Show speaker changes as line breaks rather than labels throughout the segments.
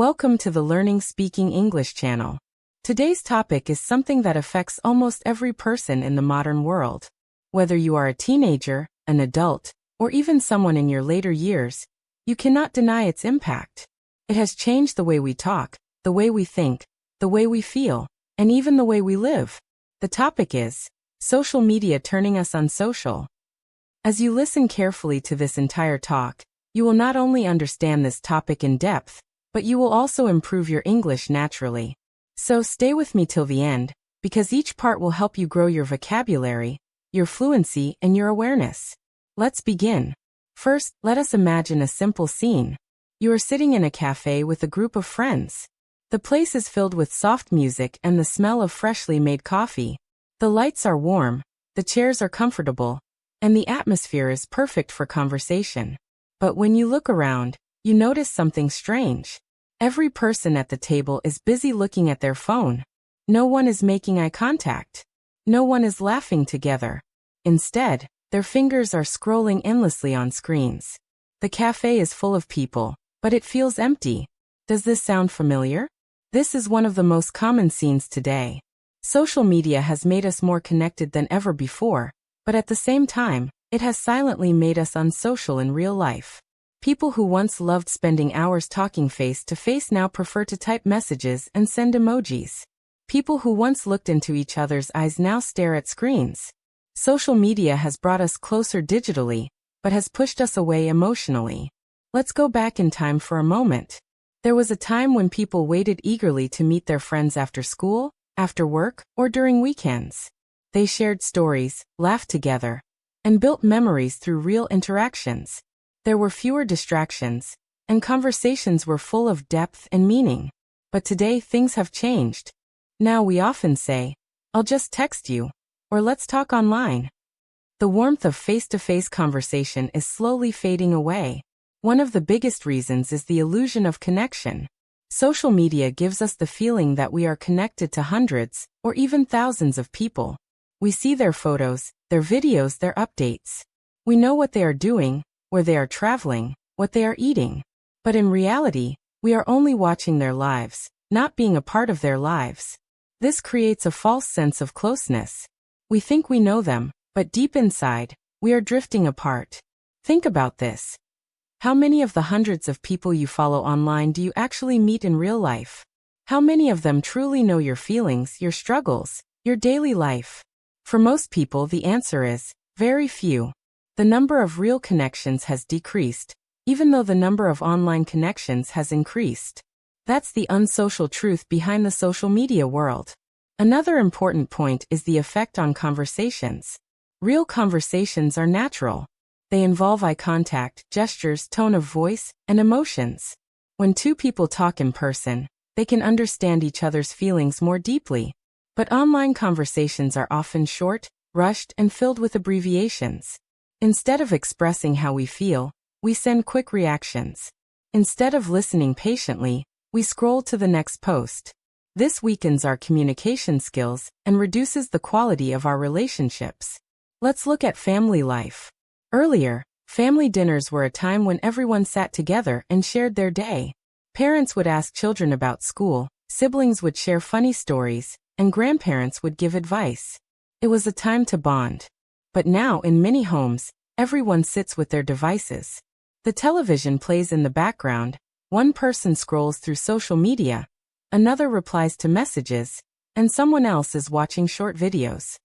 Welcome to the Learning Speaking English channel. Today's topic is something that affects almost every person in the modern world. Whether you are a teenager, an adult, or even someone in your later years, you cannot deny its impact. It has changed the way we talk, the way we think, the way we feel, and even the way we live. The topic is social media turning us unsocial. As you listen carefully to this entire talk, you will not only understand this topic in depth, but you will also improve your English naturally. So stay with me till the end, because each part will help you grow your vocabulary, your fluency, and your awareness. Let's begin. First, let us imagine a simple scene. You are sitting in a cafe with a group of friends. The place is filled with soft music and the smell of freshly made coffee. The lights are warm, the chairs are comfortable, and the atmosphere is perfect for conversation. But when you look around, you notice something strange. Every person at the table is busy looking at their phone. No one is making eye contact. No one is laughing together. Instead, their fingers are scrolling endlessly on screens. The cafe is full of people, but it feels empty. Does this sound familiar? This is one of the most common scenes today. Social media has made us more connected than ever before, but at the same time, it has silently made us unsocial in real life. People who once loved spending hours talking face-to-face now prefer to type messages and send emojis. People who once looked into each other's eyes now stare at screens. Social media has brought us closer digitally, but has pushed us away emotionally. Let's go back in time for a moment. There was a time when people waited eagerly to meet their friends after school, after work, or during weekends. They shared stories, laughed together, and built memories through real interactions. There were fewer distractions, and conversations were full of depth and meaning. But today things have changed. Now we often say, "I'll just text you," or "Let's talk online." The warmth of face-to-face conversation is slowly fading away. One of the biggest reasons is the illusion of connection. Social media gives us the feeling that we are connected to hundreds, or even thousands of people. We see their photos, their videos, their updates. We know what they are doing, where they are traveling, what they are eating. But in reality, we are only watching their lives, not being a part of their lives. This creates a false sense of closeness. We think we know them, but deep inside, we are drifting apart. Think about this. How many of the hundreds of people you follow online do you actually meet in real life? How many of them truly know your feelings, your struggles, your daily life? For most people, the answer is very few. The number of real connections has decreased, even though the number of online connections has increased. That's the unsocial truth behind the social media world. Another important point is the effect on conversations. Real conversations are natural. They involve eye contact, gestures, tone of voice, and emotions. When two people talk in person, they can understand each other's feelings more deeply. But online conversations are often short, rushed, and filled with abbreviations. Instead of expressing how we feel, we send quick reactions. Instead of listening patiently, we scroll to the next post. This weakens our communication skills and reduces the quality of our relationships. Let's look at family life. Earlier, family dinners were a time when everyone sat together and shared their day. Parents would ask children about school, siblings would share funny stories, and grandparents would give advice. It was a time to bond. But now, in many homes, everyone sits with their devices. The television plays in the background, one person scrolls through social media, another replies to messages, and someone else is watching short videos.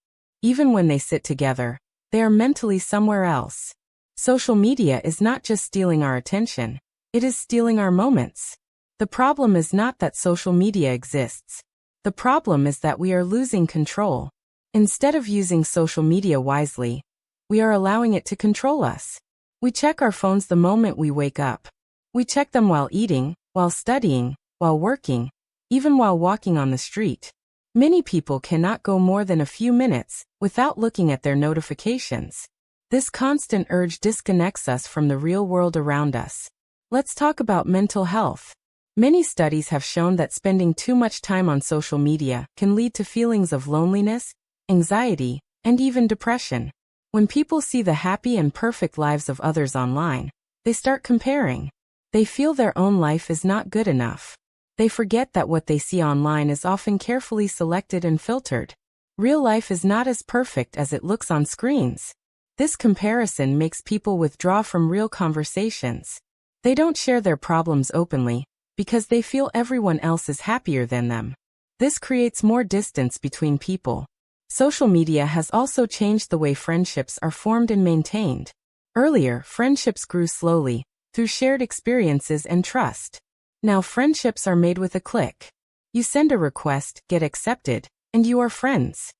Even when they sit together, they are mentally somewhere else. Social media is not just stealing our attention, it is stealing our moments. The problem is not that social media exists. The problem is that we are losing control. Instead of using social media wisely, we are allowing it to control us. We check our phones the moment we wake up. We check them while eating, while studying, while working, even while walking on the street. Many people cannot go more than a few minutes without looking at their notifications. This constant urge disconnects us from the real world around us. Let's talk about mental health. Many studies have shown that spending too much time on social media can lead to feelings of loneliness, anxiety, and even depression. When people see the happy and perfect lives of others online, they start comparing. They feel their own life is not good enough. They forget that what they see online is often carefully selected and filtered. Real life is not as perfect as it looks on screens. This comparison makes people withdraw from real conversations. They don't share their problems openly, because they feel everyone else is happier than them. This creates more distance between people. Social media has also changed the way friendships are formed and maintained. Earlier, friendships grew slowly, through shared experiences and trust. Now friendships are made with a click. You send a request, get accepted, and you are friends.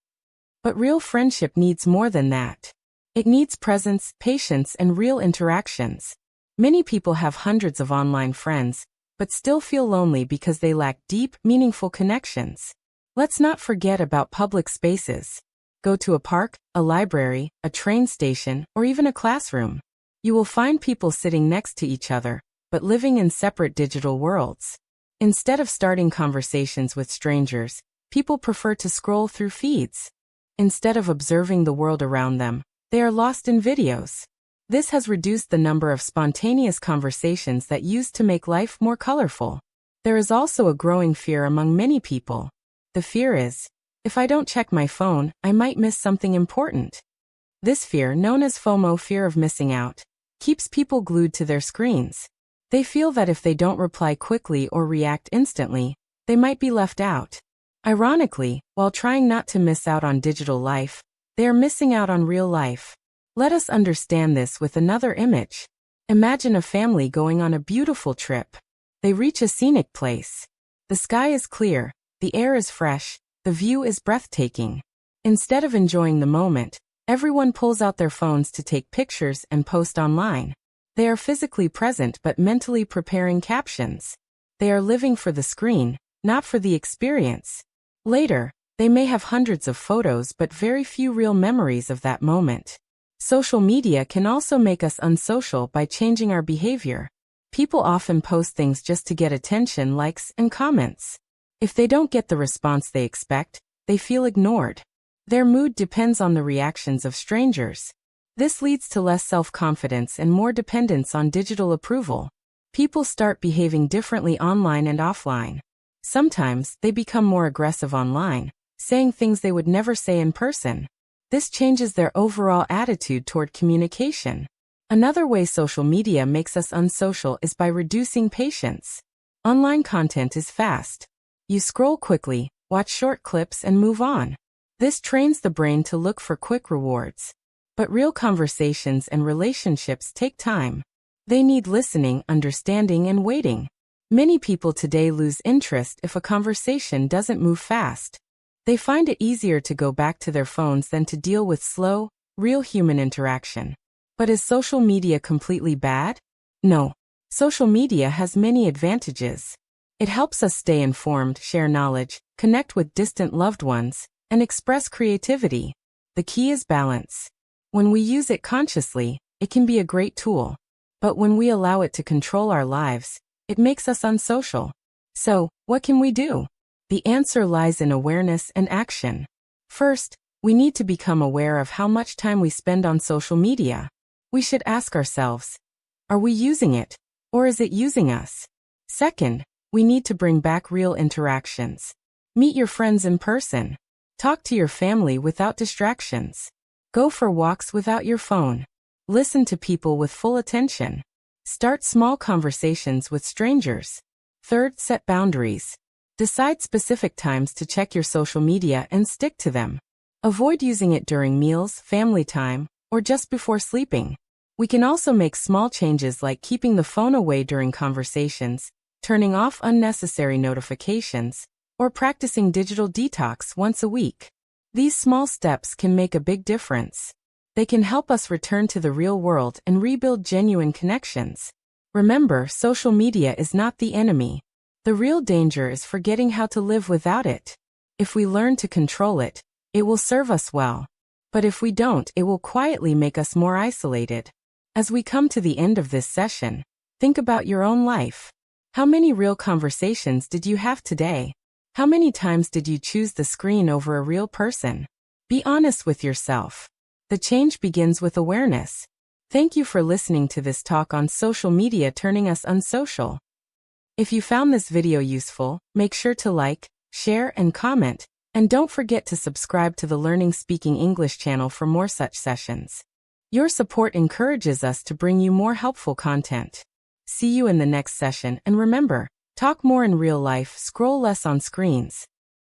But real friendship needs more than that. It needs presence, patience, and real interactions. Many people have hundreds of online friends, but still feel lonely because they lack deep, meaningful connections. Let's not forget about public spaces. Go to a park, a library, a train station, or even a classroom. You will find people sitting next to each other, but living in separate digital worlds. Instead of starting conversations with strangers, people prefer to scroll through feeds. Instead of observing the world around them, they are lost in videos. This has reduced the number of spontaneous conversations that used to make life more colorful. There is also a growing fear among many people. The fear is, if I don't check my phone, I might miss something important. This fear, known as FOMO, fear of missing out, keeps people glued to their screens. They feel that if they don't reply quickly or react instantly, they might be left out. Ironically, while trying not to miss out on digital life, they are missing out on real life. Let us understand this with another image. Imagine a family going on a beautiful trip. They reach a scenic place. The sky is clear, the air is fresh, the view is breathtaking. Instead of enjoying the moment, everyone pulls out their phones to take pictures and post online. They are physically present but mentally preparing captions. They are living for the screen, not for the experience. Later, they may have hundreds of photos but very few real memories of that moment. Social media can also make us unsocial by changing our behavior. People often post things just to get attention, likes, and comments. If they don't get the response they expect, they feel ignored. Their mood depends on the reactions of strangers. This leads to less self-confidence and more dependence on digital approval. People start behaving differently online and offline. Sometimes, they become more aggressive online, saying things they would never say in person. This changes their overall attitude toward communication. Another way social media makes us unsocial is by reducing patience. Online content is fast. You scroll quickly, watch short clips, and move on. This trains the brain to look for quick rewards. But real conversations and relationships take time. They need listening, understanding, and waiting. Many people today lose interest if a conversation doesn't move fast. They find it easier to go back to their phones than to deal with slow, real human interaction. But is social media completely bad? No. Social media has many advantages. It helps us stay informed, share knowledge, connect with distant loved ones, and express creativity. The key is balance. When we use it consciously, it can be a great tool. But when we allow it to control our lives, it makes us unsocial. So, what can we do? The answer lies in awareness and action. First, we need to become aware of how much time we spend on social media. We should ask ourselves, are we using it, or is it using us? Second, we need to bring back real interactions. Meet your friends in person. Talk to your family without distractions. Go for walks without your phone. Listen to people with full attention. Start small conversations with strangers. Third, set boundaries. Decide specific times to check your social media and stick to them. Avoid using it during meals, family time, or just before sleeping. We can also make small changes like keeping the phone away during conversations, turning off unnecessary notifications, or practicing digital detox once a week. These small steps can make a big difference. They can help us return to the real world and rebuild genuine connections. Remember, social media is not the enemy. The real danger is forgetting how to live without it. If we learn to control it, it will serve us well. But if we don't, it will quietly make us more isolated. As we come to the end of this session, think about your own life. How many real conversations did you have today? How many times did you choose the screen over a real person? Be honest with yourself. The change begins with awareness. Thank you for listening to this talk on social media turning us unsocial. If you found this video useful, make sure to like, share, and comment, and don't forget to subscribe to the Learning Speaking English channel for more such sessions. Your support encourages us to bring you more helpful content. See you in the next session, and remember, talk more in real life, scroll less on screens.